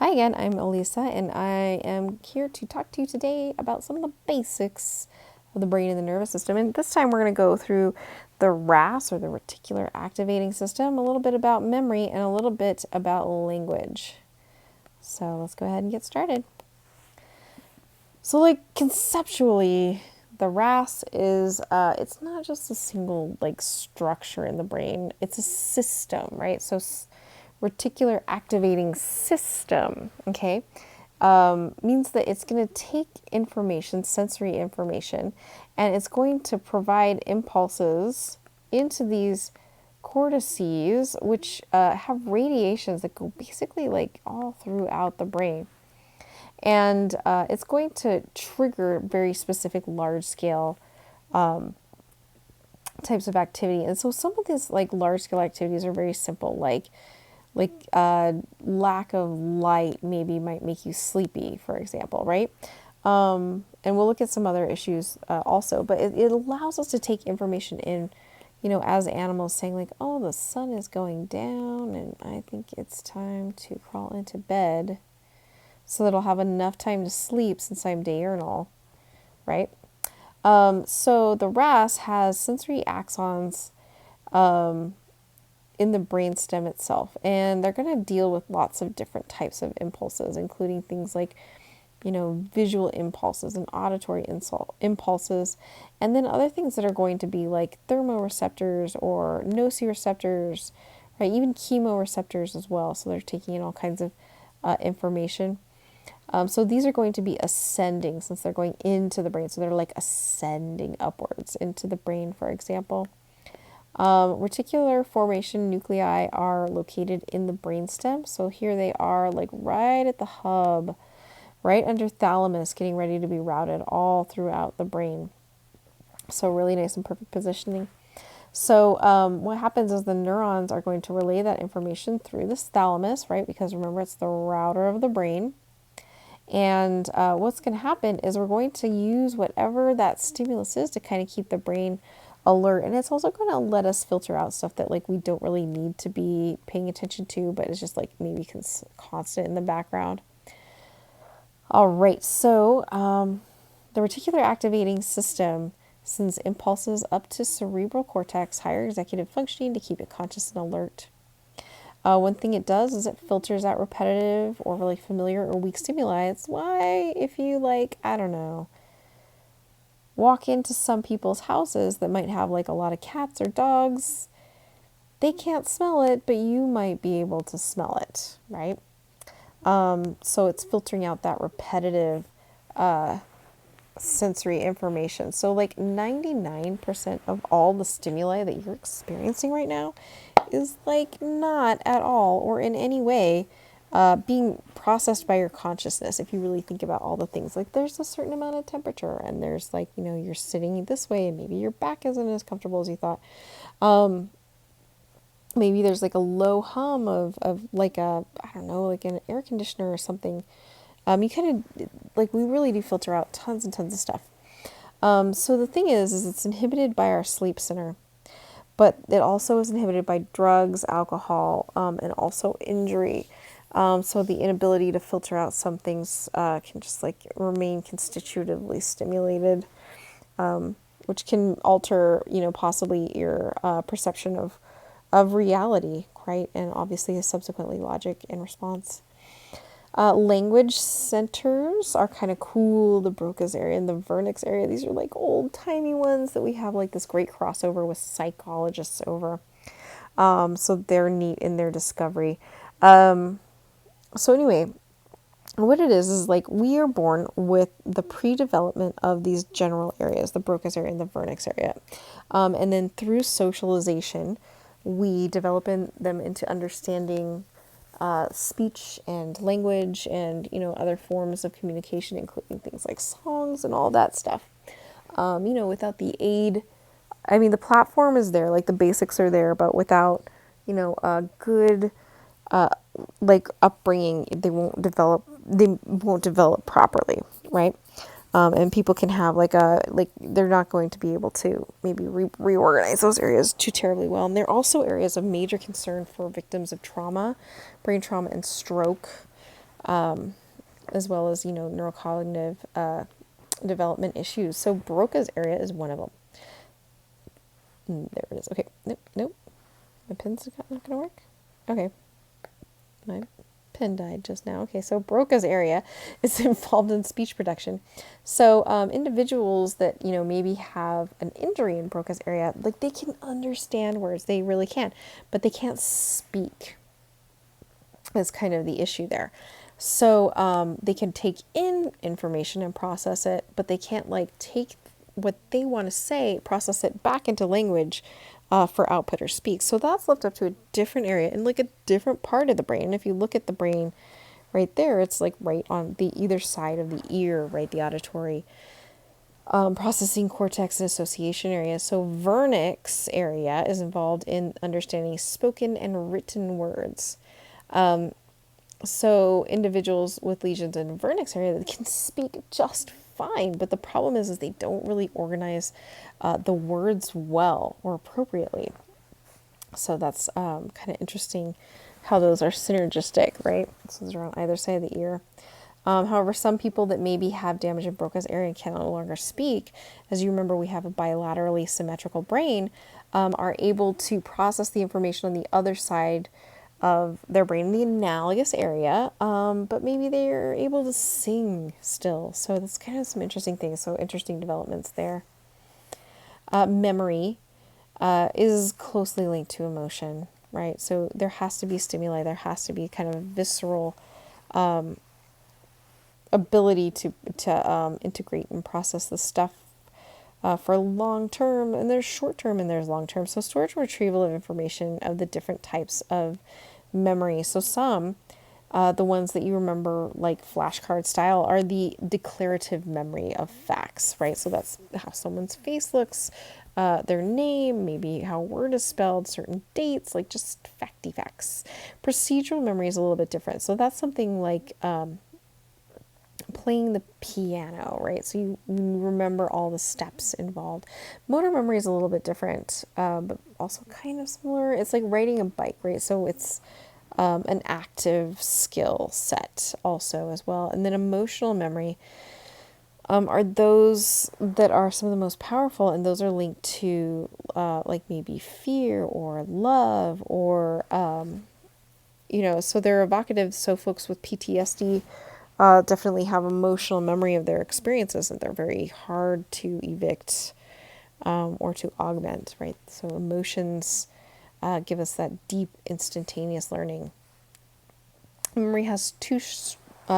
Hi again, I'm Elisa, and I am here to talk to you today about some of the basics of the brain and the nervous system. And this time we're going to go through the RAS, or the reticular activating system, a little bit about memory, and a little bit about language. So let's go ahead and get started. So, like, conceptually, the RAS is, it's not just a single, like, structure in the brain. It's a system, right? So, reticular activating system, okay, means that it's going to take information, sensory information, and it's going to provide impulses into these cortices, which have radiations that go basically like all throughout the brain. And it's going to trigger very specific large scale types of activity. And so some of these like large scale activities are very simple, like lack of light maybe might make you sleepy, for example, right? And we'll look at some other issues also, but it allows us to take information in, as animals, saying like, oh, the sun is going down and I think it's time to crawl into bed so that I'll have enough time to sleep since I'm diurnal, right? So the RAS has sensory axons in the brainstem itself, and they're going to deal with lots of different types of impulses, including things like, visual impulses and auditory impulses, and then other things that are going to be like thermoreceptors or nociceptors, right? Even chemoreceptors as well. So they're taking in all kinds of information. So these are going to be ascending since they're going into the brain. So they're like ascending upwards into the brain, for example. Reticular formation nuclei are located in the brainstem. So here they are, like right at the hub, right under thalamus, getting ready to be routed all throughout the brain. So really nice and perfect positioning. So what happens is the neurons are going to relay that information through this thalamus, right? Because remember, it's the router of the brain. And what's going to happen is we're going to use whatever that stimulus is to kind of keep the brain alert. And it's also going to let us filter out stuff that like we don't really need to be paying attention to, but it's just like maybe constant in the background. All right, so the reticular activating system sends impulses up to cerebral cortex, higher executive functioning, to keep it conscious and alert. One thing it does is it filters out repetitive or really familiar or weak stimuli. It's why if you I don't know, walk into some people's houses that might have like a lot of cats or dogs, they can't smell it, but you might be able to smell it, right? So it's filtering out that repetitive sensory information. So like 99% of all the stimuli that you're experiencing right now is like not at all or in any way being processed by your consciousness. If you really think about all the things, like there's a certain amount of temperature, and there's like, you're sitting this way and maybe your back isn't as comfortable as you thought. Maybe there's like a low hum of like I don't know, like an air conditioner or something. You kind of, like, we really do filter out tons and tons of stuff. So the thing is it's inhibited by our sleep center, but it also is inhibited by drugs, alcohol, and also injury. So the inability to filter out some things can just like remain constitutively stimulated, which can alter, possibly your perception of reality, right? And obviously subsequently logic and response. Language centers are kind of cool. The Broca's area and the Vernix area, these are like old timey ones that we have like this great crossover with psychologists over. So they're neat in their discovery. So anyway, what it is like we are born with the pre-development of these general areas, the Broca's area and the Vernix area. And then through socialization, we develop them into understanding speech and language and, other forms of communication, including things like songs and all that stuff. Without the aid, I mean, the platform is there, like the basics are there, but without, a good, like upbringing, they won't develop properly, right? And people can have they're not going to be able to maybe reorganize those areas too terribly well. And they're also areas of major concern for victims of trauma, brain trauma and stroke. as well as, neurocognitive development issues. So Broca's area is one of them. There it is. Okay, nope. My pen's not going to work. Okay, my pen died just now. Okay, so Broca's area is involved in speech production. So individuals that, maybe have an injury in Broca's area, like they can understand words, they really can, but they can't speak. Is kind of the issue there. So they can take in information and process it, but they can't like take what they want to say, process it back into language for output or speak. So that's left up to a different area and like a different part of the brain. If you look at the brain right there, it's like right on the either side of the ear, right? The auditory processing cortex and association area. So vernix area is involved in understanding spoken and written words. So individuals with lesions in vernix area that can speak just fine, but the problem is they don't really organize the words well or appropriately. So that's kind of interesting how those are synergistic, right? So those are on either side of the ear. However, some people that maybe have damage in Broca's area and can no longer speak, as you remember, we have a bilaterally symmetrical brain, are able to process the information on the other side of their brain in the analogous area, but maybe they're able to sing still. So that's kind of some interesting things. So interesting developments there. Memory is closely linked to emotion, right? So there has to be stimuli. There has to be kind of visceral ability to integrate and process the stuff for long term, and there's short term and there's long term. So storage and retrieval of information of the different types of memory. So some, the ones that you remember like flashcard style, are the declarative memory of facts, right? So that's how someone's face looks, their name, maybe how a word is spelled, certain dates, like just facty facts. Procedural memory is a little bit different. So that's something like playing the piano, right? So you remember all the steps involved. Motor memory is a little bit different, but also kind of similar. It's like riding a bike, right? So it's an active skill set also as well. And then emotional memory are those that are some of the most powerful, and those are linked to like maybe fear or love or, so they're evocative. So folks with PTSD definitely have emotional memory of their experiences, and they're very hard to evict or to augment, right? So emotions give us that deep, instantaneous learning. Memory has two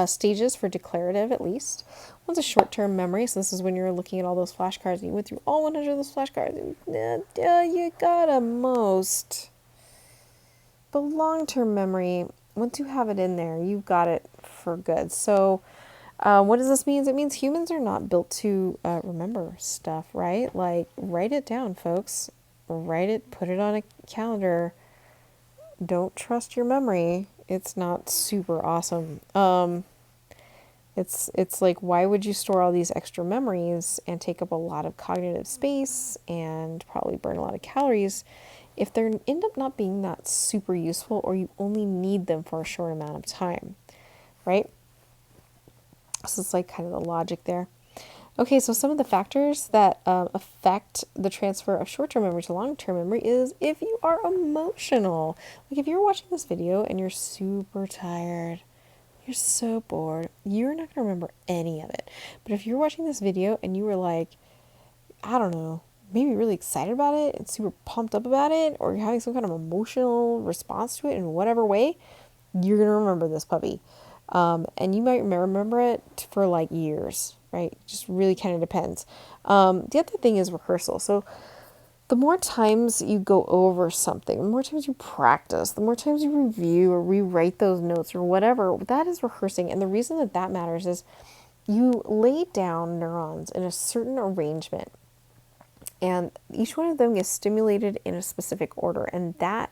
stages for declarative, at least. One's a short-term memory, so this is when you're looking at all those flashcards, and you went through all 100 of those flashcards, and you got a most. But long-term memory, once you have it in there, you've got it for good. So what does this mean? It means humans are not built to remember stuff, right? Like, write it down, folks. Write it, put it on a calendar. Don't trust your memory. It's not super awesome. It's like, why would you store all these extra memories and take up a lot of cognitive space and probably burn a lot of calories if they end up not being that super useful, or you only need them for a short amount of time, right? So it's like kind of the logic there. Okay, so some of the factors that affect the transfer of short-term memory to long-term memory is if you are emotional. Like if you're watching this video and you're super tired, you're so bored, you're not going to remember any of it. But if you're watching this video and you were like, I don't know, maybe really excited about it and super pumped up about it, or you're having some kind of emotional response to it in whatever way, you're going to remember this puppy. And you might remember it for like years, right? Just really kind of depends. The other thing is rehearsal. So the more times you go over something, the more times you practice, the more times you review or rewrite those notes or whatever, that is rehearsing. And the reason that that matters is you lay down neurons in a certain arrangement, and each one of them gets stimulated in a specific order, and that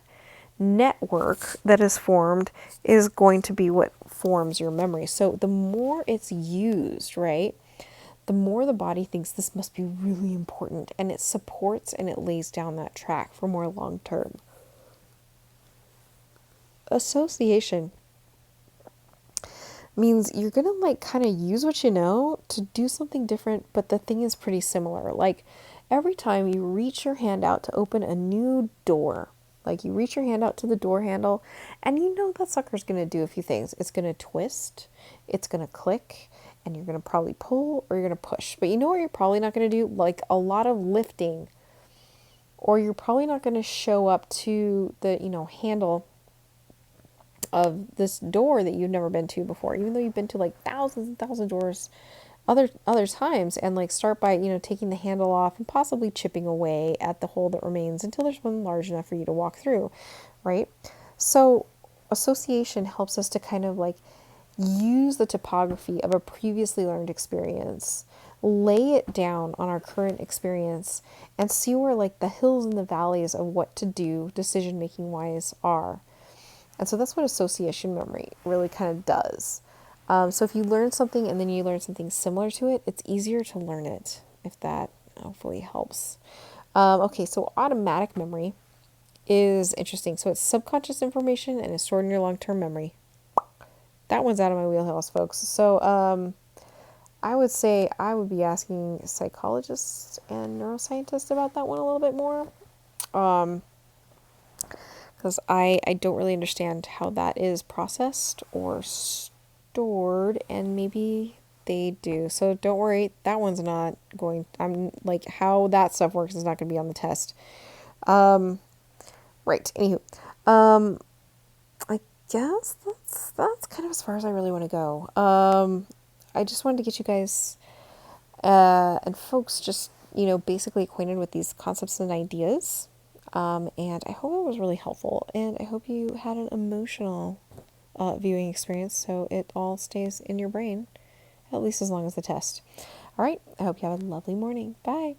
network that is formed is going to be what forms your memory. So the more it's used, right, the more the body thinks this must be really important, and it supports and it lays down that track for more long term. Association. means you're gonna like kind of use what you know to do something different, but the thing is pretty similar. Like every time you reach your hand out to open a new door, like you reach your hand out to the door handle, and you know that sucker's gonna do a few things. It's gonna twist, it's gonna click, and you're gonna probably pull or you're gonna push. But you know what you're probably not gonna do? Like a lot of lifting, or you're probably not gonna show up to the, handle of this door that you've never been to before, even though you've been to like thousands and thousands of doors other times, and like start by, taking the handle off and possibly chipping away at the hole that remains until there's one large enough for you to walk through, right? So association helps us to kind of like use the topography of a previously learned experience, lay it down on our current experience, and see where like the hills and the valleys of what to do decision making wise are. And so that's what association memory really kind of does. So if you learn something and then you learn something similar to it, it's easier to learn it, if that hopefully helps. Okay, so automatic memory is interesting. So it's subconscious information and it's stored in your long term memory. That one's out of my wheelhouse, folks. So I would say I would be asking psychologists and neuroscientists about that one a little bit more. Because I don't really understand how that is processed or stored, and maybe they do. So don't worry, that one's not going. I'm like, how that stuff works is not going to be on the test. Right. Anywho, I guess that's kind of as far as I really want to go. I just wanted to get you guys and folks just basically acquainted with these concepts and ideas. And I hope it was really helpful, and I hope you had an emotional viewing experience so it all stays in your brain, at least as long as the test. All right, I hope you have a lovely morning. Bye.